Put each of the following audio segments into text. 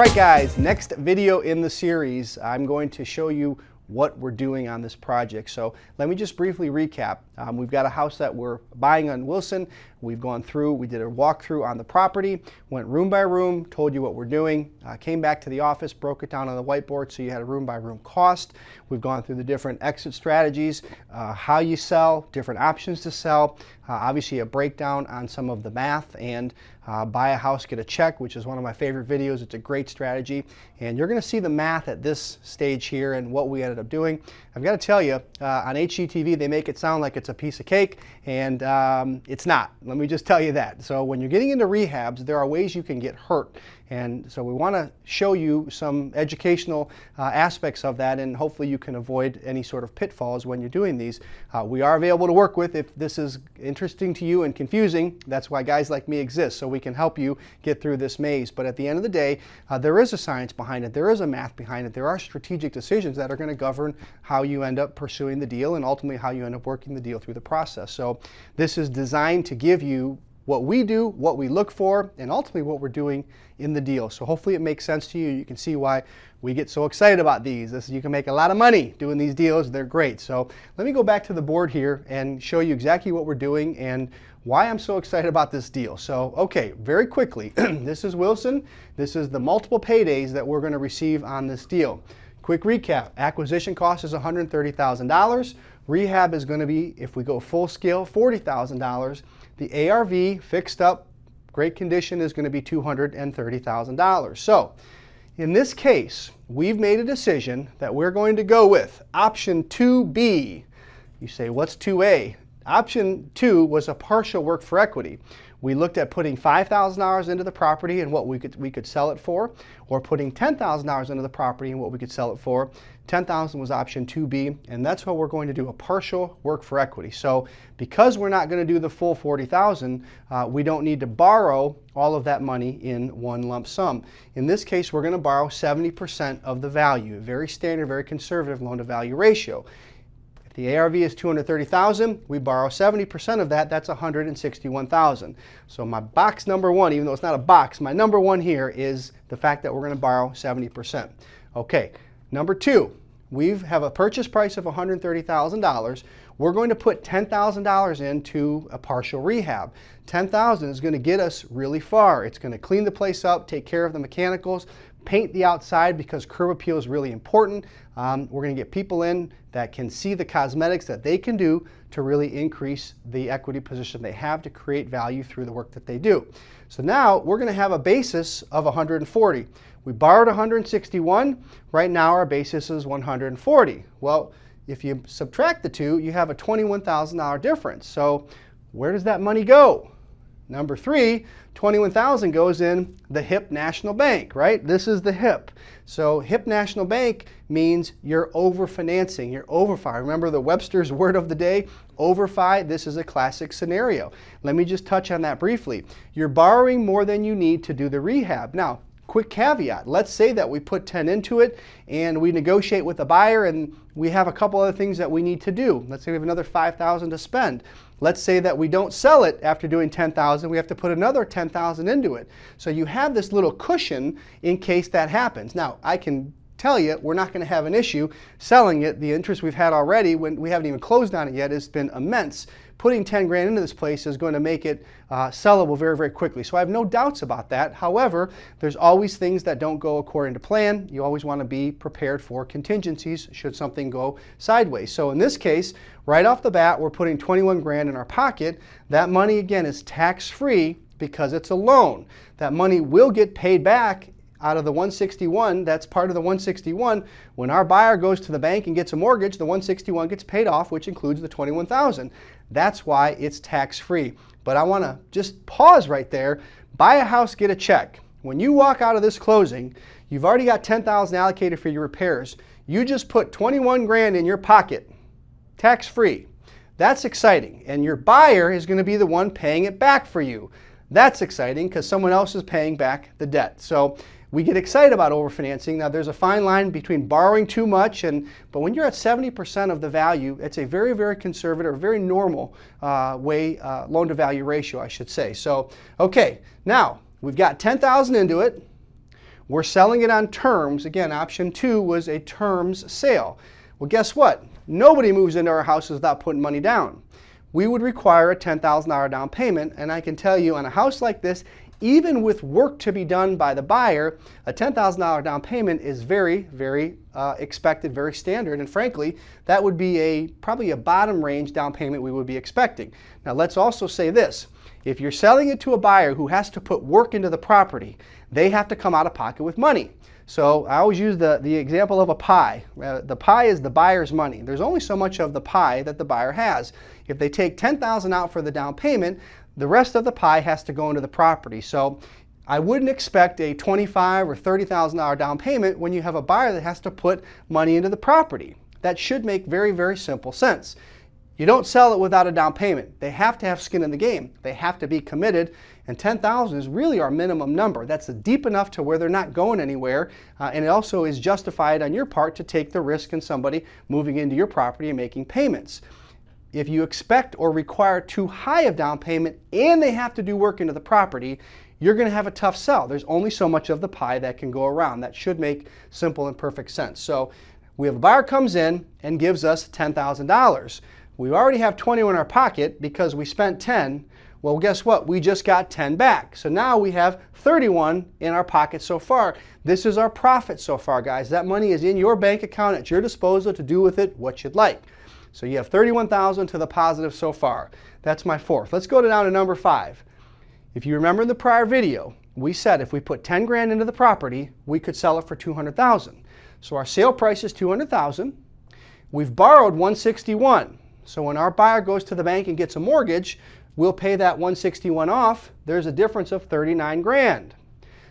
right, guys, next video in the series, I'm going to show you what we're doing on this project. So let me just briefly recap. We've got a house that we're buying on Wilson. We've gone through, we did a walkthrough on the property, went room by room, told you what we're doing, came back to the office, broke it down on the whiteboard so you had a room by room cost. We've gone through the different exit strategies, how you sell, different options to sell, obviously a breakdown on some of the math, and buy a house, get a check, which is one of my favorite videos. It's a great strategy, and you're going to see the math at this stage here and what we ended up doing. I've got to tell you, on HGTV they make it sound like it's a piece of cake, and it's not. Let me just tell you that. So when you're getting into rehabs, there are ways you can get hurt, and so we want to show you some educational aspects of that, and hopefully you can avoid any sort of pitfalls when you're doing these. We are available to work with if this is interesting to you and confusing. That's why guys like me exist, so we can help you get through this maze. But at the end of the day, there is a science behind it, there is a math behind it, there are strategic decisions that are going to govern how you end up pursuing the deal and ultimately how you end up working the deal through the process. So this is designed to give you what we do, what we look for, and ultimately what we're doing in the deal. So hopefully it makes sense to you. You can see why we get so excited about these. You can make a lot of money doing these deals. They're great. So let me go back to the board here and show you exactly what we're doing and why I'm so excited about this deal. So, okay, very quickly, this is Wilson. This is the multiple paydays that we're going to receive on this deal. Quick recap, acquisition cost is $130,000. Rehab is going to be, if we go full scale, $40,000. The ARV fixed up, great condition, is going to be $230,000. So in this case, we've made a decision that we're going to go with option 2B. You say, what's 2A? Option 2 was a partial work for equity. We looked at putting $5,000 into the property and what we could sell it for, or putting $10,000 into the property and what we could sell it for. $10,000 was option 2B, and that's what we're going to do, a partial work for equity. So because we're not going to do the full $40,000, we don't need to borrow all of that money in one lump sum. In this case, we're going to borrow 70% of the value, a very standard, very conservative loan-to-value ratio. The ARV is $230,000. We borrow 70% of that. That's $161,000. So my box number one, even though it's not a box, my number one here is the fact that we're going to borrow 70%. Okay, number two, we have a purchase price of $130,000. We're going to put $10,000 into a partial rehab. $10,000 is going to get us really far. It's going to clean the place up, take care of the mechanicals, paint the outside because curb appeal is really important. We're going to get people in that can see the cosmetics that they can do to really increase the equity position they have to create value through the work that they do. So now we're going to have a basis of 140. We borrowed 161. Right now our basis is 140. Well, if you subtract the two, you have a $21,000 difference. So where does that money go? Number three, $21,000 goes in the HIP National Bank, right? This is the HIP. So HIP National Bank means you're overfinancing, you're overfi. Remember the Webster's word of the day, overfi? This is a classic scenario. Let me just touch on that briefly. You're borrowing more than you need to do the rehab. Now, quick caveat, let's say that we put 10 into it and we negotiate with the buyer and we have a couple other things that we need to do. Let's say we have another $5,000 to spend. Let's say that we don't sell it after doing $10,000, we have to put another $10,000 into it. So you have this little cushion in case that happens. Now, I can tell you we're not going to have an issue selling it. The interest we've had already, when we haven't even closed on it yet, has been immense. Putting 10 grand into this place is going to make it sellable very, very quickly. So I have no doubts about that. However, there's always things that don't go according to plan. You always want to be prepared for contingencies should something go sideways. So in this case, right off the bat, we're putting 21 grand in our pocket. That money, again, is tax-free because it's a loan. That money will get paid back out of the 161, that's part of the 161. When our buyer goes to the bank and gets a mortgage, the 161 gets paid off, which includes the 21,000. That's why it's tax-free. But I want to just pause right there. Buy a house, get a check. When you walk out of this closing, you've already got 10,000 allocated for your repairs. You just put 21 grand in your pocket, tax-free. That's exciting. And your buyer is going to be the one paying it back for you. That's exciting because someone else is paying back the debt. So we get excited about overfinancing. Now there's a fine line between borrowing too much but when you're at 70% of the value, it's a very, very conservative, very normal loan to value ratio, I should say. So, okay, now we've got 10,000 into it. we're selling it on terms. Again, option 2 was a terms sale. Well, guess what? Nobody moves into our houses without putting money down. We would require a $10,000 down payment, and I can tell you on a house like this, even with work to be done by the buyer, a $10,000 down payment is very, very expected, very standard, and frankly, that would be probably a bottom range down payment we would be expecting. Now let's also say this, if you're selling it to a buyer who has to put work into the property, they have to come out of pocket with money. So I always use the example of a pie. The pie is the buyer's money. There's only so much of the pie that the buyer has. If they take $10,000 out for the down payment, the rest of the pie has to go into the property. So I wouldn't expect a $25,000 or $30,000 down payment when you have a buyer that has to put money into the property. That should make very, very simple sense. You don't sell it without a down payment. They have to have skin in the game. They have to be committed, and $10,000 is really our minimum number. That's deep enough to where they're not going anywhere, and it also is justified on your part to take the risk in somebody moving into your property and making payments. If you expect or require too high of down payment and they have to do work into the property, you're going to have a tough sell. There's only so much of the pie that can go around. That should make simple and perfect sense. So we have a buyer comes in and gives us $10,000. We already have 20 in our pocket because we spent 10. Well, guess what? We just got 10 back. So now we have 31 in our pocket so far. This is our profit so far, guys. That money is in your bank account at your disposal to do with it what you'd like. So you have 31,000 to the positive so far. That's my fourth. Let's go down to number 5. If you remember in the prior video, we said if we put 10 grand into the property, we could sell it for 200,000. So our sale price is 200,000. We've borrowed 161. So when our buyer goes to the bank and gets a mortgage, we'll pay that 161 off. There's a difference of 39 grand.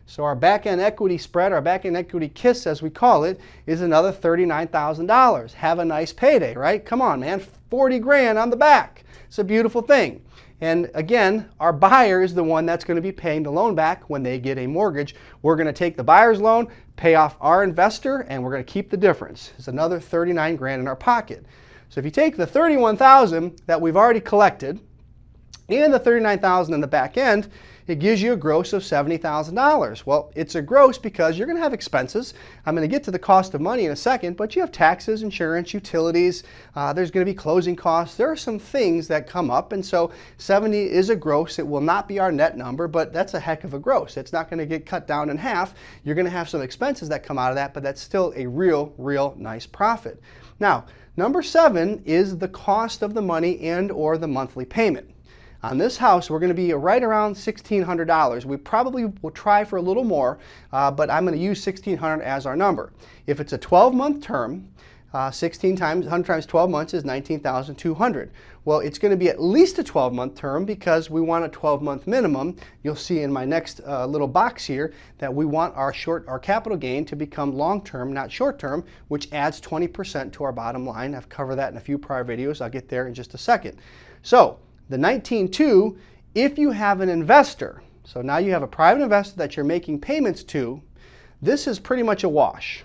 So our back-end equity spread, our back-end equity kiss as we call it, is another $39,000. Have a nice payday, right? Come on, man, 40 grand on the back. It's a beautiful thing. And again, our buyer is the one that's going to be paying the loan back when they get a mortgage. We're going to take the buyer's loan, pay off our investor, and we're going to keep the difference. It's another 39 grand in our pocket. So if you take the 31,000 that we've already collected and the 39,000 in the back end, it gives you a gross of $70,000. Well, it's a gross because you're going to have expenses. I'm going to get to the cost of money in a second, but you have taxes, insurance, utilities. There's going to be closing costs. There are some things that come up, and so 70 is a gross. It will not be our net number, but that's a heck of a gross. It's not going to get cut down in half. You're going to have some expenses that come out of that, but that's still a real nice profit. Now, number 7 is the cost of the money and or the monthly payment. On this house, we're going to be right around $1,600. We probably will try for a little more, but I'm going to use $1,600 as our number. If it's a 12-month term, 16 times 100 times 12 months is $19,200. Well, it's going to be at least a 12-month term because we want a 12-month minimum. You'll see in my next little box here that we want our capital gain to become long-term, not short-term, which adds 20% to our bottom line. I've covered that in a few prior videos. I'll get there in just a second. So the 19.2, if you have an investor, so now you have a private investor that you're making payments to, this is pretty much a wash.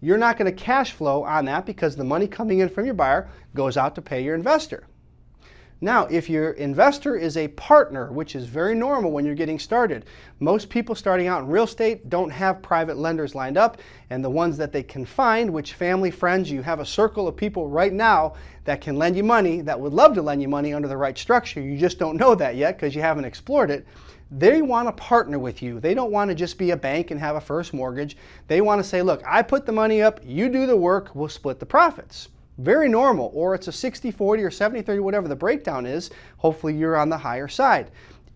You're not going to cash flow on that because the money coming in from your buyer goes out to pay your investor. Now, if your investor is a partner, which is very normal when you're getting started, most people starting out in real estate don't have private lenders lined up, and the ones that they can find, which family, friends, you have a circle of people right now that can lend you money, that would love to lend you money under the right structure. You just don't know that yet because you haven't explored it. They want to partner with you. They don't want to just be a bank and have a first mortgage. They want to say, look, I put the money up, you do the work, we'll split the profits. Very normal, or it's a 60-40 or 70-30, whatever the breakdown is. Hopefully you're on the higher side.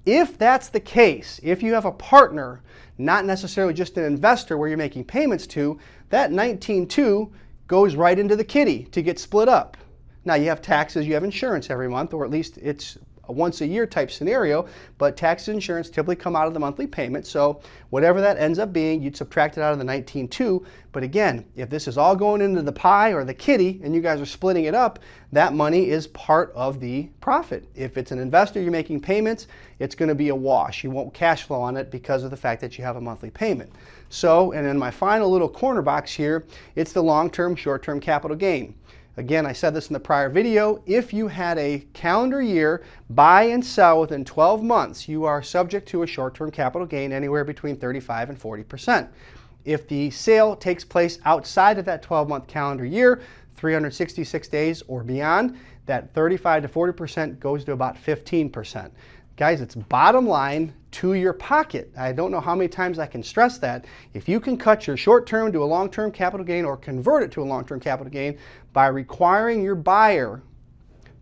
If that's the case, if you have a partner, not necessarily just an investor where you're making payments to, that 19.2 goes right into the kitty to get split up. Now you have taxes, you have insurance every month, or at least it's a once a year type scenario, but tax and insurance typically come out of the monthly payment, so whatever that ends up being, you'd subtract it out of the 19.2. But again, if this is all going into the pie or the kitty and you guys are splitting it up, that money is part of the profit. If it's an investor you're making payments, it's going to be a wash. You won't cash flow on it because of the fact that you have a monthly payment. So, and in my final little corner box here, it's the long-term, short-term capital gain. Again, I said this in the prior video, if you had a calendar year buy and sell within 12 months, you are subject to a short-term capital gain anywhere between 35 and 40%. If the sale takes place outside of that 12-month calendar year, 366 days or beyond, that 35 to 40% goes to about 15%. Guys, it's bottom line to your pocket. I don't know how many times I can stress that. If you can cut your short-term to a long-term capital gain or convert it to a long-term capital gain by requiring your buyer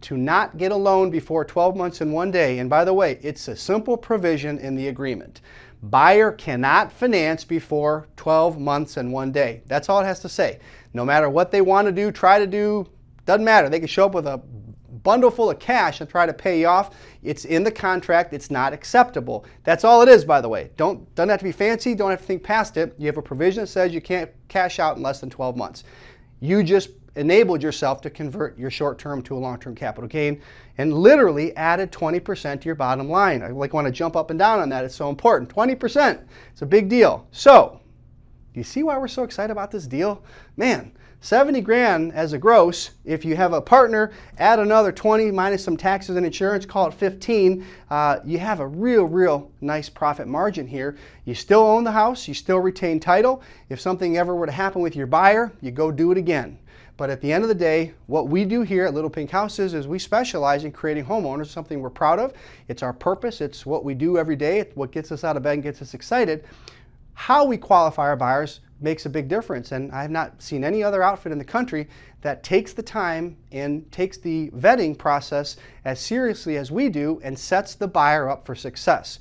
to not get a loan before 12 months and 1 day, and by the way, it's a simple provision in the agreement. Buyer cannot finance before 12 months and 1 day. That's all it has to say. No matter what they want to do, try to do, doesn't matter. They can show up with a bundle full of cash and try to pay you off. It's in the contract. It's not acceptable. That's all it is, by the way. Doesn't have to be fancy. Don't have to think past it. You have a provision that says you can't cash out in less than 12 months. You just enabled yourself to convert your short-term to a long-term capital gain and literally added 20% to your bottom line. I want to jump up and down on that. It's so important. 20%. It's a big deal. So, do you see why we're so excited about this deal? Man, 70 grand as a gross. If you have a partner, add another 20 minus some taxes and insurance, call it 15. You have a real nice profit margin here. You still own the house. You still retain title. If something ever were to happen with your buyer, you go do it again. But at the end of the day, what we do here at Little Pink Houses is we specialize in creating homeowners, something we're proud of. It's our purpose. It's what we do every day. It's what gets us out of bed and gets us excited. How we qualify our buyers makes a big difference, and I have not seen any other outfit in the country that takes the time and takes the vetting process as seriously as we do and sets the buyer up for success.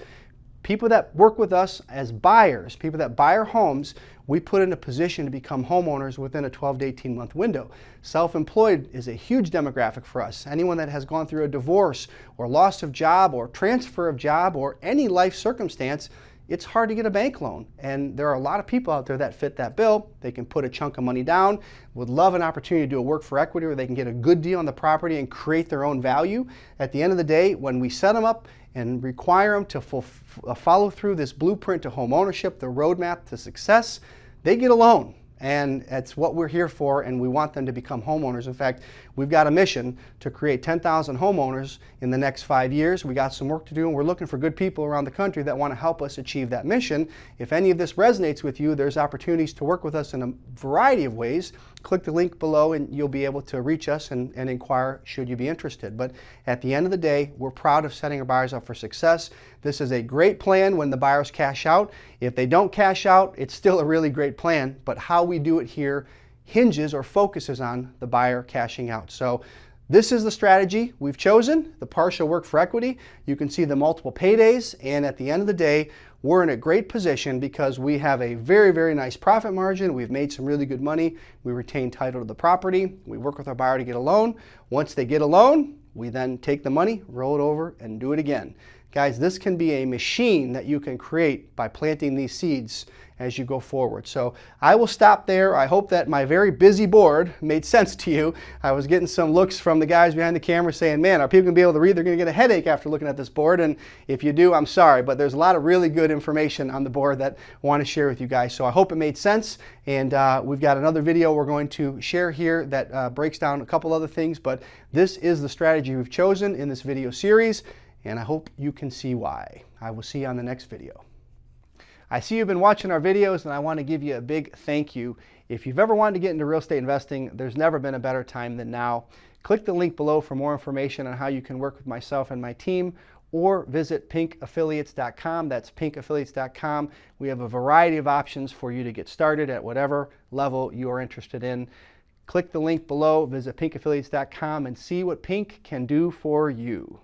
People that work with us as buyers, people that buy our homes, we put in a position to become homeowners within a 12 to 18 month window. Self-employed is a huge demographic for us. Anyone that has gone through a divorce or loss of job or transfer of job or any life circumstance, it's hard to get a bank loan. And there are a lot of people out there that fit that bill. They can put a chunk of money down, would love an opportunity to do a work for equity where they can get a good deal on the property and create their own value. At the end of the day, when we set them up and require them to follow through this blueprint to home ownership, the roadmap to success, they get a loan. And that's what we're here for, and we want them to become homeowners. In fact, we've got a mission to create 10,000 homeowners in the next 5 years. We got some work to do, and we're looking for good people around the country that want to help us achieve that mission. If any of this resonates with you, there's opportunities to work with us in a variety of ways. Click the link below and you'll be able to reach us and inquire should you be interested. But at the end of the day, we're proud of setting our buyers up for success. This is a great plan when the buyers cash out. If they don't cash out, it's still a really great plan, but how we do it here hinges or focuses on the buyer cashing out. So this is the strategy we've chosen, the partial work for equity. You can see the multiple paydays, and at the end of the day, we're in a great position because we have a very nice profit margin. We've made some really good money. We retain title to the property. We work with our buyer to get a loan. Once they get a loan, we then take the money, roll it over, and do it again. Guys, this can be a machine that you can create by planting these seeds as you go forward. So I will stop there. I hope that my very busy board made sense to you. I was getting some looks from the guys behind the camera saying, man, are people going to be able to read? They're going to get a headache after looking at this board. And if you do, I'm sorry, but there's a lot of really good information on the board that I want to share with you guys. So I hope it made sense. And we've got another video we're going to share here that breaks down a couple other things, but this is the strategy we've chosen in this video series, and I hope you can see why. I will see you on the next video. I see you've been watching our videos, and I want to give you a big thank you. If you've ever wanted to get into real estate investing, there's never been a better time than now. Click the link below for more information on how you can work with myself and my team, or visit pinkaffiliates.com. That's pinkaffiliates.com. We have a variety of options for you to get started at whatever level you are interested in. Click the link below, visit pinkaffiliates.com, and see what Pink can do for you.